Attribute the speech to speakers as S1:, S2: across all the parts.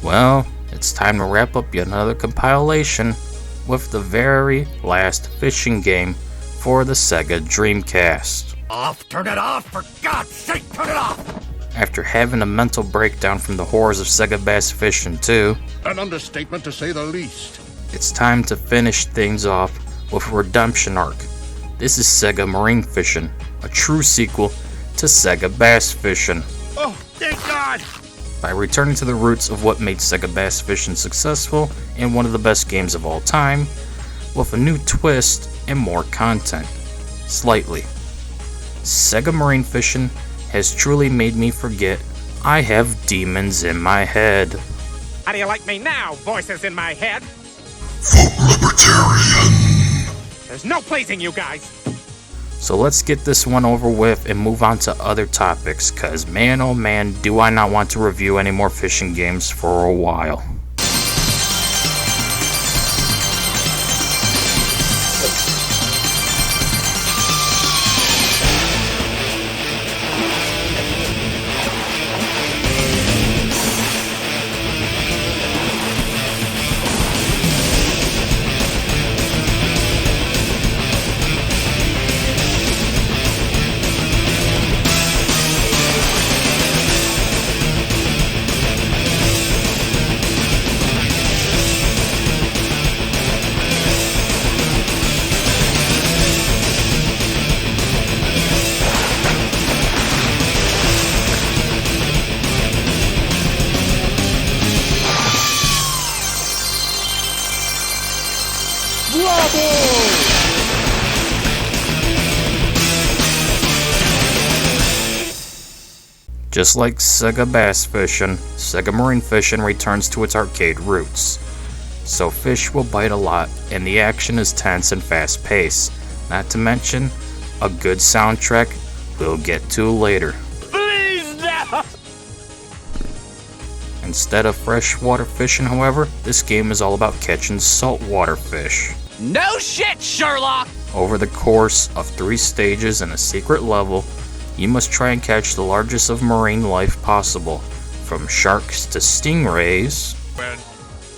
S1: Well, it's time to wrap up yet another compilation with the very last fishing game for the Sega Dreamcast.
S2: Turn it off, for God's sake, turn it off!
S1: After having a mental breakdown from the horrors of Sega Bass Fishing 2,
S2: An understatement to say the least.
S1: it's time to finish things off with a redemption arc. This is Sega Marine Fishing, a true sequel to Sega Bass Fishing.
S2: Oh, thank God!
S1: By returning to the roots of what made Sega Bass Fishing successful and one of the best games of all time, with a new twist and more content. Slightly. Sega Marine Fishing has truly made me forget I have demons in my head.
S3: How do you like me now, voices in my head?
S4: Vote Libertarian.
S3: There's no pleasing you guys.
S1: So let's get this one over with and move on to other topics, cause man oh man do I not want to review any more fishing games for a while. Just like Sega Bass Fishing, Sega Marine Fishing returns to its arcade roots. So fish will bite a lot, and the action is tense and fast paced. Not to mention, a good soundtrack we'll get to later.
S3: Please no!
S1: Instead of freshwater fishing, however, this game is all about catching saltwater fish.
S3: No shit, Sherlock!
S1: Over the course of 3 stages and a secret level, you must try and catch the largest of marine life possible, from sharks to stingrays,
S5: Man,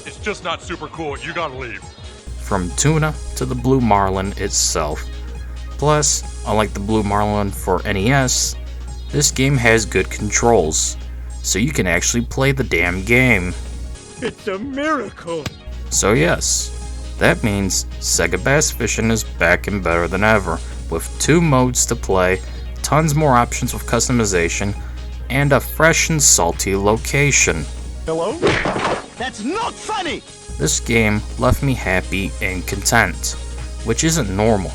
S5: it's just not super cool. You gotta leave.
S1: from tuna to the blue marlin itself. Plus, unlike the blue marlin for NES, this game has good controls, so you can actually play the damn game.
S3: It's a miracle!
S1: So yes, that means Sega Bass Fishing is back and better than ever, with 2 modes to play, tons more options with customization, and a fresh and salty location.
S2: Hello? That's not funny!
S1: This game left me happy and content, which isn't normal,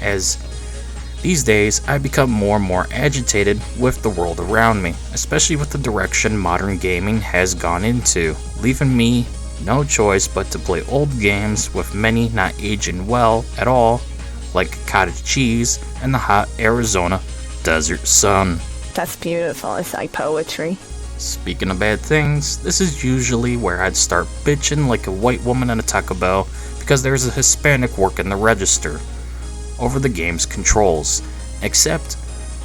S1: as these days I become more and more agitated with the world around me, especially with the direction modern gaming has gone into, leaving me no choice but to play old games with many not aging well at all, like cottage cheese and the hot Arizona desert sun.
S6: That's beautiful. It's like poetry.
S1: Speaking of bad things, this is usually where I'd start bitching like a white woman at a Taco Bell because there's a Hispanic working the register over the game's controls. Except,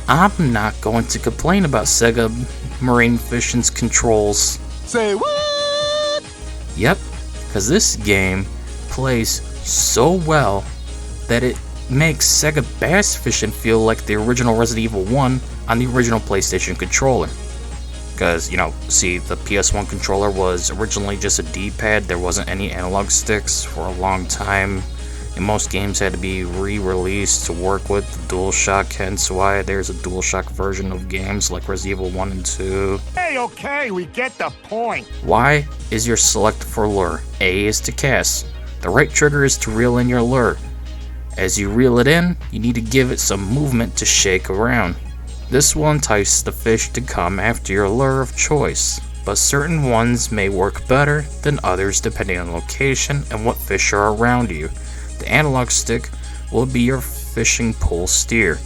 S1: I'm not going to complain about Sega Marine Fishing's controls.
S2: Say what?
S1: Yep, because this game plays so well that it makes Sega Bass Fishing feel like the original Resident Evil 1 on the original PlayStation controller. Because, see, the PS1 controller was originally just a D-pad, there wasn't any analog sticks for a long time, and most games had to be re-released to work with the DualShock, hence why there's a DualShock version of games like Resident Evil 1 and 2.
S2: Hey, okay, we get the point.
S1: Y is your select for lure, A is to cast, the right trigger is to reel in your lure. As you reel it in, you need to give it some movement to shake around. This will entice the fish to come after your lure of choice, but certain ones may work better than others depending on location and what fish are around you. The analog stick will be your fishing pole steer.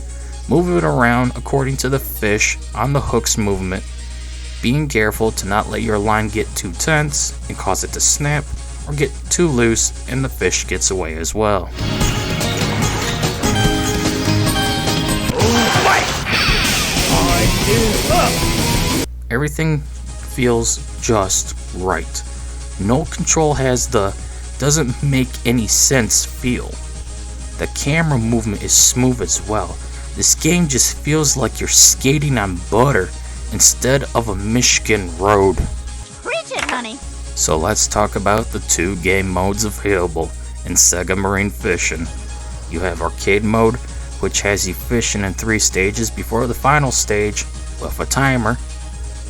S1: Move it around according to the fish on the hook's movement, being careful to not let your line get too tense and cause it to snap or get too loose and the fish gets away as well. Everything feels just right. No control has the doesn't make any sense feel. The camera movement is smooth as well. This game just feels like you're skating on butter instead of a Michigan road.
S7: Preach it, honey.
S1: So let's talk about the two game modes available in Sega Marine Fishing. You have arcade mode, which has you fishing in 3 stages before the final stage with a timer.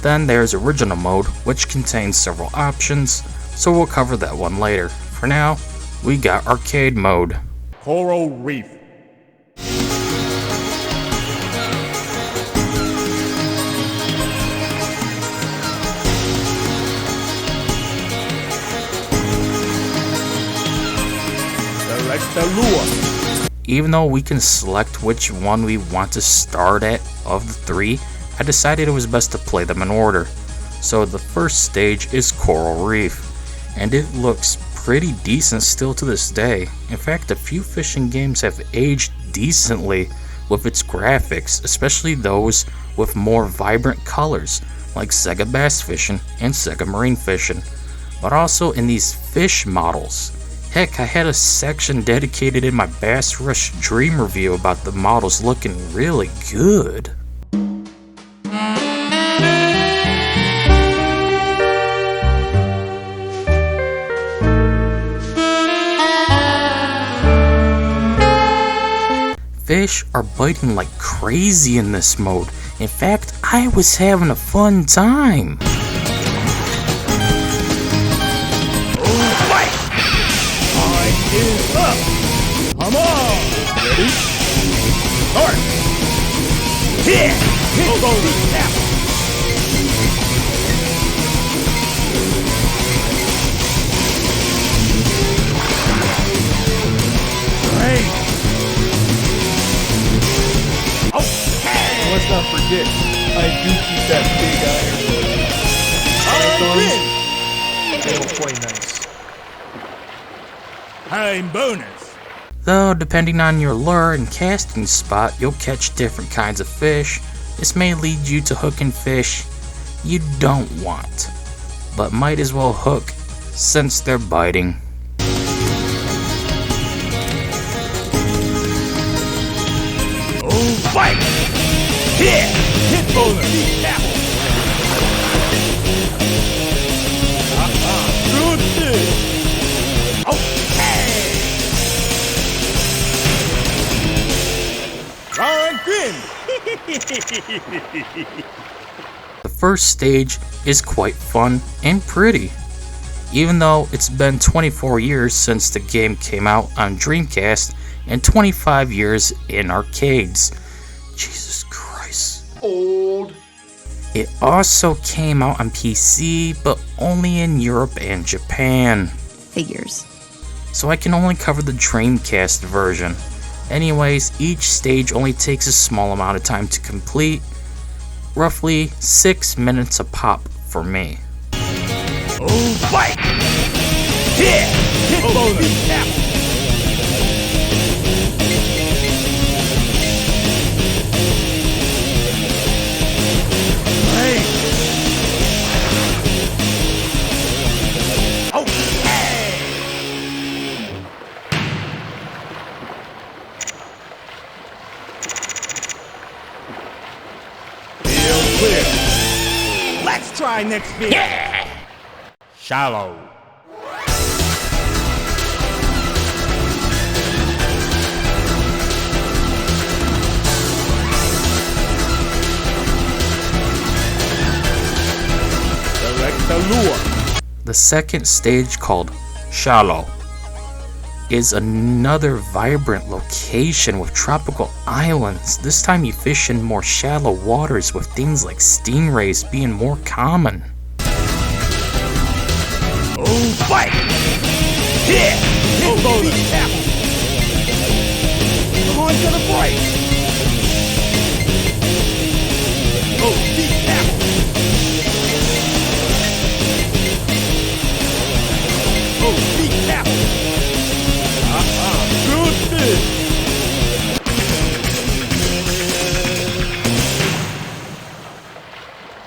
S1: Then there's original mode, which contains several options, so we'll cover that one later. For now, we got arcade mode.
S3: Coral Reef. Select the lure.
S1: Even though we can select which one we want to start at of the 3, I decided it was best to play them in order. So the first stage is Coral Reef, and it looks pretty decent still to this day. In fact, a few fishing games have aged decently with its graphics, especially those with more vibrant colors, like Sega Bass Fishing and Sega Marine Fishing, but also in these fish models. Heck, I had a section dedicated in my Bass Rush Dream review about the models looking really good. Fish are biting like crazy in this mode. In fact, I was having a fun time.
S3: Is up. Come on. Ready? Start. Hit. Go. Tap. Great. Okay. Let's not forget, I do keep that big iron. It'll play nice. Time bonus.
S1: Though, depending on your lure and casting spot, you'll catch different kinds of fish. This may lead you to hooking fish you don't want, but might as well hook since they're biting.
S3: Oh, bite! Hit bowler! Good fish!
S1: The first stage is quite fun and pretty, even though it's been 24 years since the game came out on Dreamcast and 25 years in arcades. Jesus Christ.
S2: Old.
S1: It also came out on PC, but only in Europe and Japan.
S6: Figures.
S1: So I can only cover the Dreamcast version. Anyways, each stage only takes a small amount of time to complete, roughly 6 minutes a pop for me.
S3: Oh, bite! Hit bowler! Let's try next fish. Yeah! Shallow. Select the lure.
S1: The second stage, called Shallow, is another vibrant location with tropical islands. This time you fish in more shallow waters, with things like stingrays being more common.
S3: Oh, bite! Hit bowler! Come on to the break! Oh, deep tackle! Oh, deep tackle! Good fish!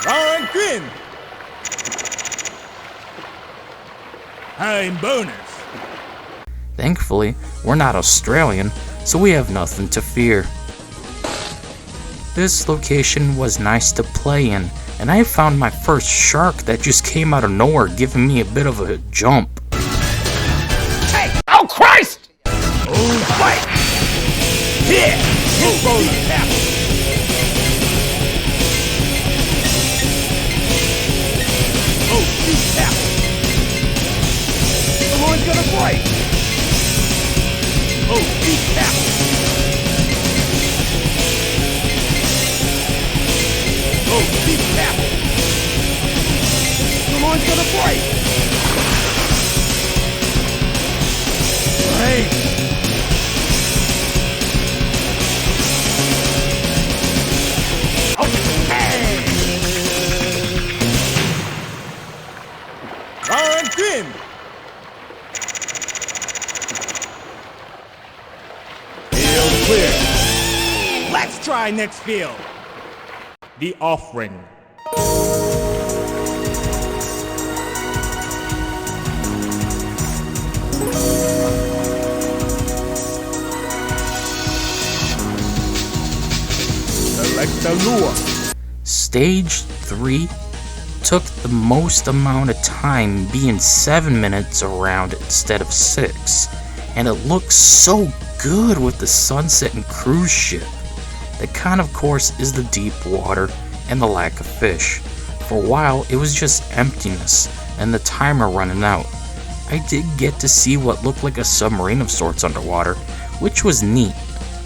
S3: Round grin! Hey, bonus.
S1: Thankfully, we're not Australian, so we have nothing to fear. This location was nice to play in, and I found my first shark that just came out of nowhere, giving me a bit of a jump.
S2: Hey! Oh, Christ! Oh, fight! Here! Hit bonus! Oh, deep tap! The horn's gonna break! Oh, deep tap! Oh, deep tap! The horn's gonna break! Great! Darkening! Field clear. Let's try next field. The offering. Select the lure.
S1: Stage 3 took the most amount of time, being 7 minutes around instead of 6, and it looks so good with the sunset and cruise ship. The con, of course, is the deep water and the lack of fish. For a while it was just emptiness and the timer running out. I did get to see what looked like a submarine of sorts underwater, which was neat.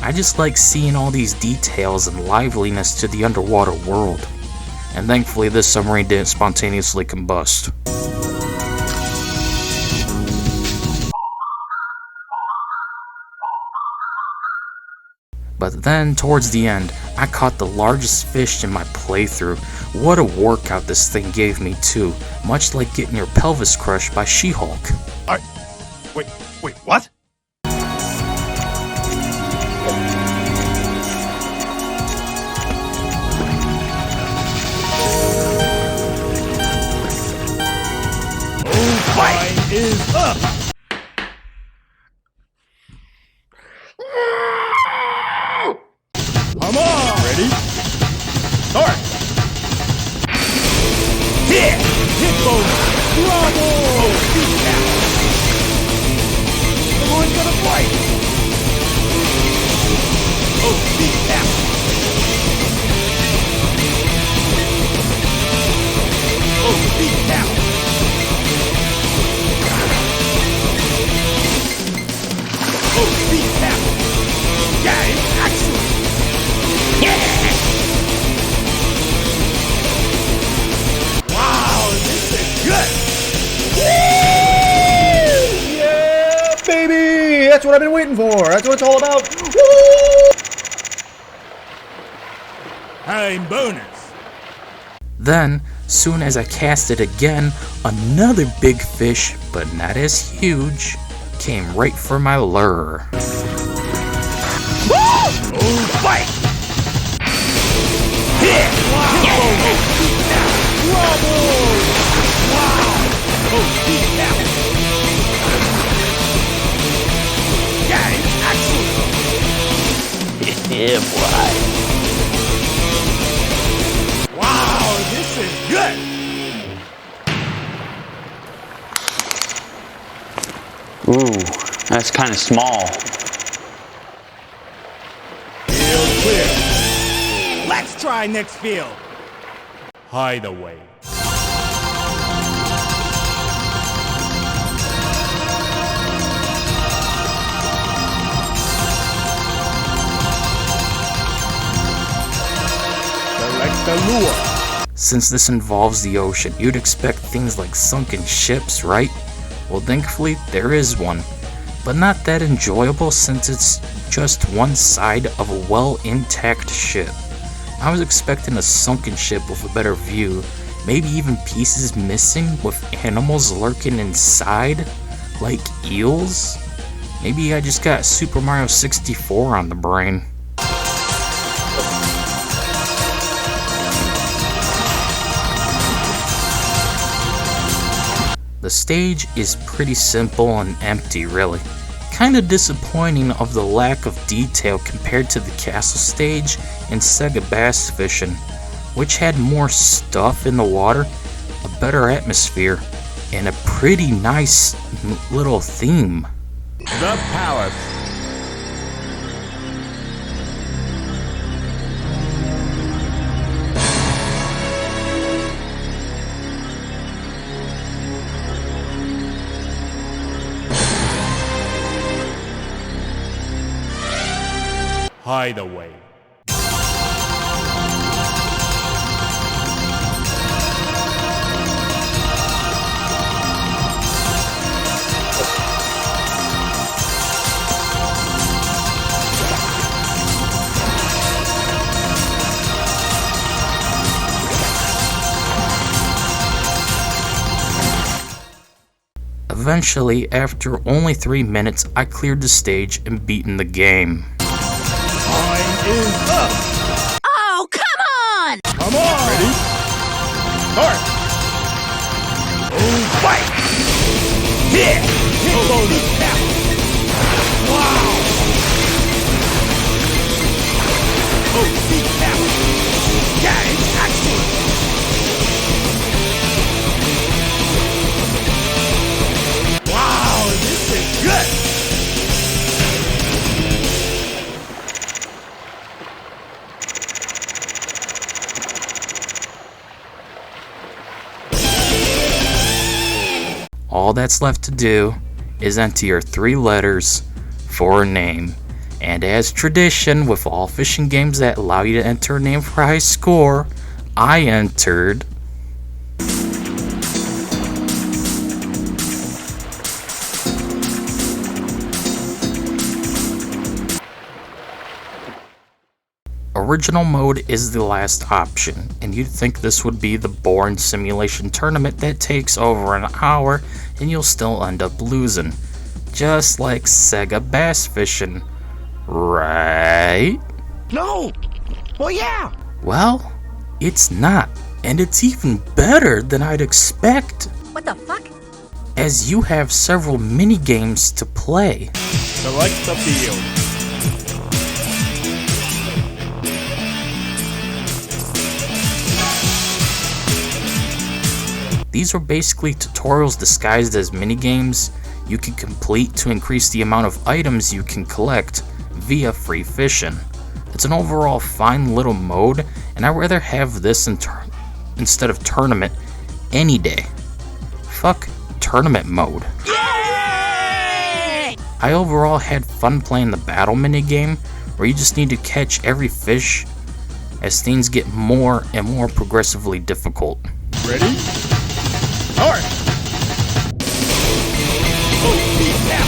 S1: I just like seeing all these details and liveliness to the underwater world. And thankfully this submarine didn't spontaneously combust. But then, towards the end, I caught the largest fish in my playthrough. What a workout this thing gave me too, much like getting your pelvis crushed by She-Hulk.
S2: Wait, what? Fight is up! Come on! Ready? Start! Here! Hit bonus! Bravo! Oh, deep tap! The horn's gonna fight! Oh, deep tap! Oh, deep tap! Oh, deep tap! Yeah, it's excellent! Yeah! Wow, this is good!
S3: Yeah, baby! That's what I've been waiting for. That's what it's all about. Woo!
S2: Time bonus!
S1: Then, soon as I cast it again, another big fish, but not as huge, came right for my lure.
S2: Oh, fight! Here! Wow! Bravo! Wow! Oh, deep tap! Yeah, it's excellent! Yeah, boy! Wow, this is good!
S7: Ooh, that's kind of small.
S2: Field clear. Let's try next field. Hideaway. Select the lure.
S1: Since this involves the ocean, you'd expect things like sunken ships, right? Well, thankfully, there is one. But not that enjoyable since it's just one side of a well-intact ship. I was expecting a sunken ship with a better view, maybe even pieces missing with animals lurking inside, like eels? Maybe I just got Super Mario 64 on the brain. The stage is pretty simple and empty, really. Kinda disappointing of the lack of detail compared to the castle stage in Sega Bass Fishing, which had more stuff in the water, a better atmosphere, and a pretty nice little theme.
S2: The Palace. Hideaway.
S1: Eventually, after only 3 minutes, I cleared the stage and beaten the game.
S2: Time is up.
S6: Oh, come on!
S2: Come on. Ready? Start. Oh, fight. Hit. Hit bonus. Tap. Wow. Oh, see tap. Gang action. Wow, this is good.
S1: All that's left to do is enter your 3 letters for a name. And as tradition with all fishing games that allow you to enter a name for a high score, I entered Original mode is the last option, and you'd think this would be the boring simulation tournament that takes over an hour and you'll still end up losing. Just like Sega Bass Fishing, right?
S2: No. Well, yeah.
S1: Well, it's not, and it's even better than I'd expect,
S6: What the fuck?
S1: as you have several mini-games to play.
S2: Select the field.
S1: These are basically tutorials disguised as minigames you can complete to increase the amount of items you can collect via free fishing. It's an overall fine little mode, and I'd rather have this instead of tournament any day. Fuck tournament mode. I overall had fun playing the battle minigame, where you just need to catch every fish as things get more and more progressively difficult.
S2: Ready? Start. Oh, see tap.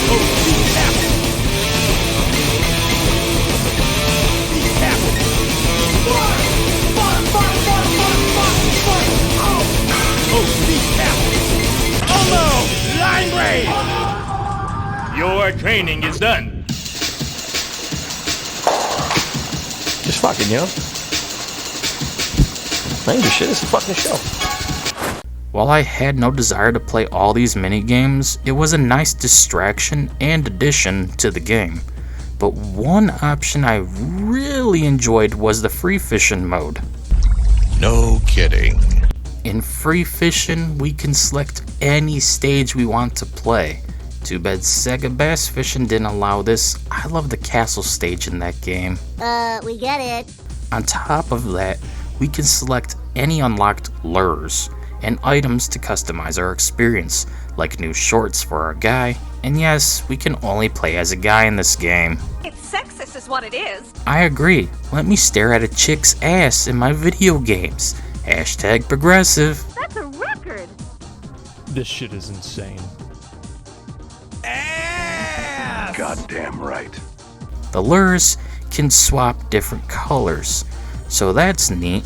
S2: Oh, see tap. See tap. Oh, see tap. Oh no! Line break. Your training is done.
S3: Just fucking, you know? I ain't do shit, it's a fucking show.
S1: While I had no desire to play all these minigames, it was a nice distraction and addition to the game. But one option I really enjoyed was the free fishing mode.
S4: No kidding.
S1: In free fishing, we can select any stage we want to play. Too bad Sega Bass Fishing didn't allow this. I love the castle stage in that game.
S6: We get it.
S1: On top of that, we can select any unlocked lures and items to customize our experience, like new shorts for our guy, and yes, we can only play as a guy in this game.
S8: It's sexist is what it is.
S1: I agree, let me stare at a chick's ass in my video games. Hashtag progressive.
S8: That's a record.
S2: This shit is insane.
S4: Goddamn right.
S1: The lures can swap different colors, so that's neat.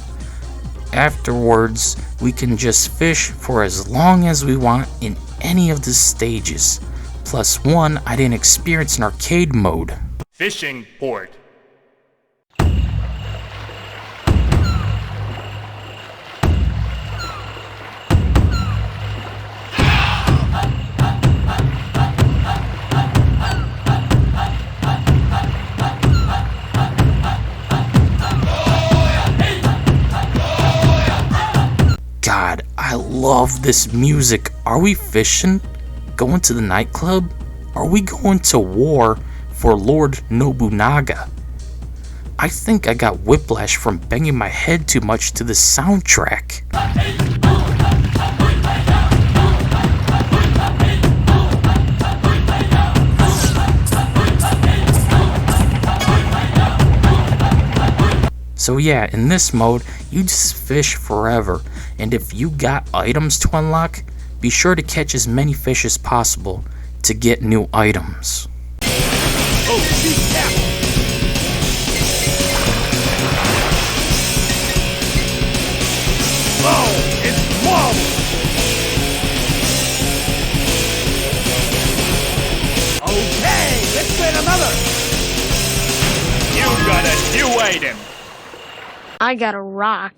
S1: Afterwards, we can just fish for as long as we want in any of the stages. Plus one I didn't experience in arcade mode.
S2: Fishing port.
S1: love this music. Are we fishing? Going to the nightclub? Are we going to war for Lord Nobunaga? I think I got whiplash from banging my head too much to the soundtrack. So yeah, in this mode, you just fish forever, and if you got items to unlock, be sure to catch as many fish as possible to get new items.
S2: Okay, let's get another. You got a new item.
S9: I got a rock.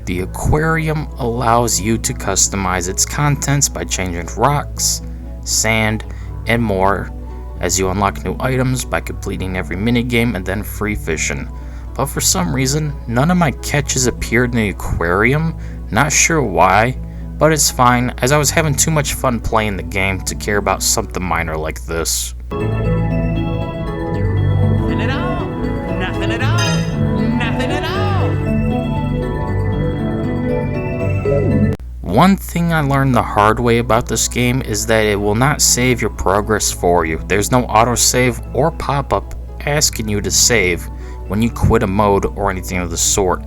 S1: The aquarium allows you to customize its contents by changing rocks, sand, and more as you unlock new items by completing every minigame and then free fishing. But for some reason, none of my catches appeared in the aquarium. Not sure why, but it's fine as I was having too much fun playing the game to care about something minor like this.
S2: Nothing at all. Nothing at all. Nothing at all.
S1: One thing I learned the hard way about this game is that it will not save your progress for you. There's no autosave or pop-up asking you to save when you quit a mode or anything of the sort.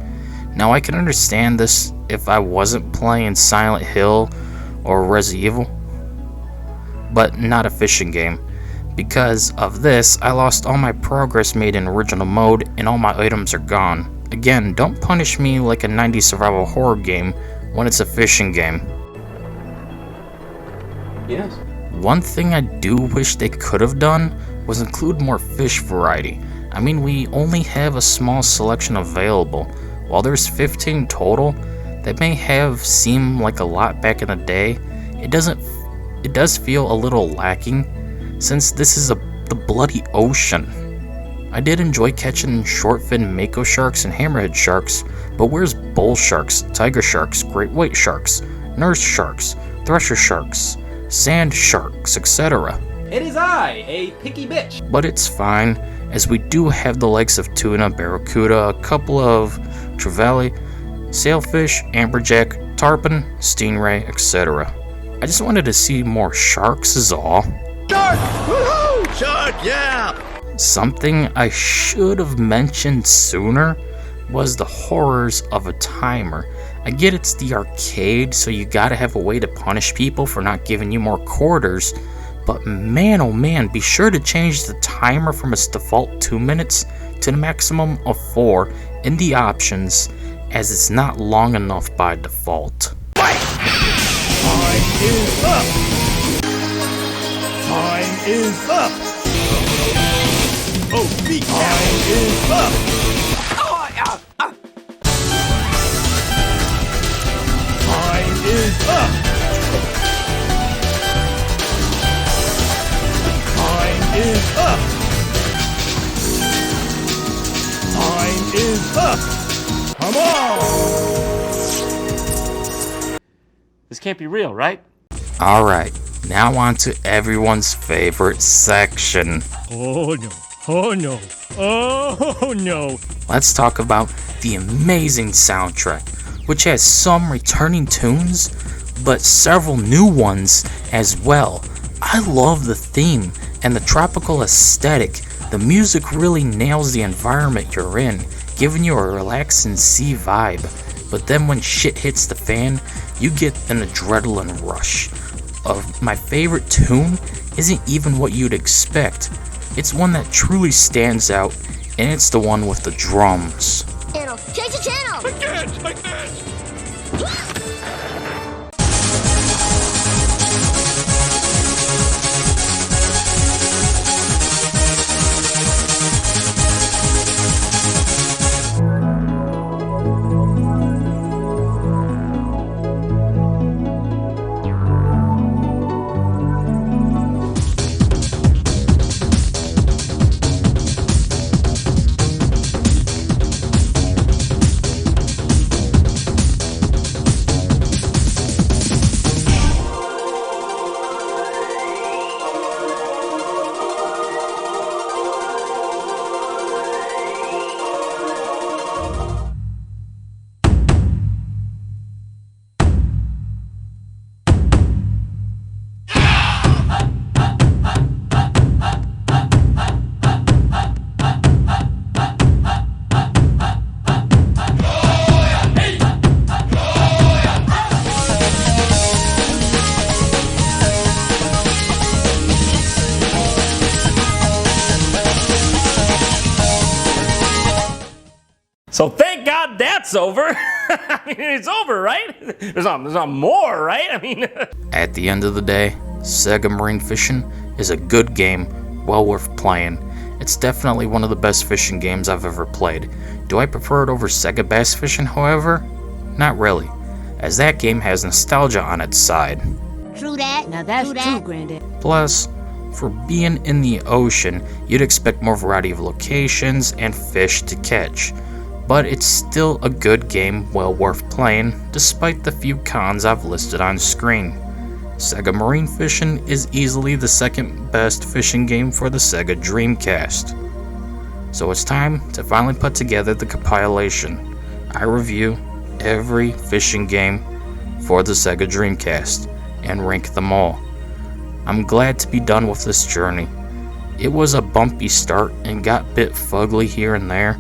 S1: Now I can understand this if I wasn't playing Silent Hill or Resident Evil, but not a fishing game. Because of this, I lost all my progress made in original mode and all my items are gone. Again, don't punish me like a 90s survival horror game when it's a fishing game.
S7: Yes.
S1: One thing I do wish they could have done was include more fish variety. I mean, we only have a small selection available. While there's 15 total, that may have seemed like a lot back in the day. It does feel a little lacking, since this is the bloody ocean. I did enjoy catching short-fin mako sharks and hammerhead sharks, but where's bull sharks, tiger sharks, great white sharks, nurse sharks, thresher sharks, sand sharks, etc.?
S3: It is I, a picky bitch.
S1: But it's fine, as we do have the likes of tuna, barracuda, a couple of trevally, sailfish, amberjack, tarpon, stingray, etc. I just wanted to see more sharks is all.
S4: Shark! Woohoo! Shark, yeah!
S1: Something I should have mentioned sooner was the horrors of a timer. I get it's the arcade, so you gotta have a way to punish people for not giving you more quarters, but man oh man, be sure to change the timer from its default 2 minutes to the maximum of 4 in the options, as it's not long enough by default.
S2: Time is up. Time is up. Oh, time is up. Time is up. Time is up. Time is up. Come on.
S7: This can't be real, right?
S1: Alright, now on to everyone's favorite section.
S2: Oh no. Oh no. Oh no.
S1: Let's talk about the amazing soundtrack, which has some returning tunes, but several new ones as well. I love the theme and the tropical aesthetic. The music really nails the environment you're in, giving you a relaxing sea vibe. But then when shit hits the fan, you get an adrenaline rush. My favorite tune isn't even what you'd expect. It's one that truly stands out, and it's the one with the drums.
S6: It'll change the channel.
S5: I can't!
S7: So thank God that's over. I mean, it's over, right? There's not more, right? I mean...
S1: At the end of the day, Sega Marine Fishing is a good game, well worth playing. It's definitely one of the best fishing games I've ever played. Do I prefer it over Sega Bass Fishing, however? Not really, as that game has nostalgia on its side.
S6: True that. Now that's true, Granddad.
S1: Plus, for being in the ocean, you'd expect more variety of locations and fish to catch. But it's still a good game well worth playing, despite the few cons I've listed on screen. Sega Marine Fishing is easily the second best fishing game for the Sega Dreamcast. So it's time to finally put together the compilation. I review every fishing game for the Sega Dreamcast and rank them all. I'm glad to be done with this journey. It was a bumpy start and got a bit fugly here and there,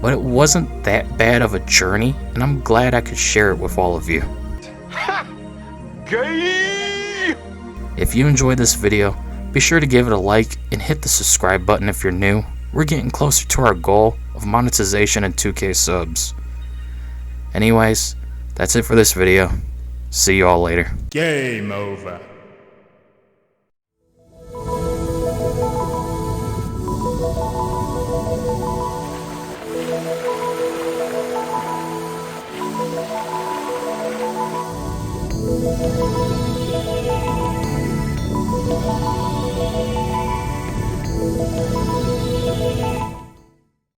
S1: but it wasn't that bad of a journey, and I'm glad I could share it with all of you. If you enjoyed this video, be sure to give it a like and hit the subscribe button if you're new. We're getting closer to our goal of monetization and 2K subs. Anyways, that's it for this video. See you all later.
S2: Game over.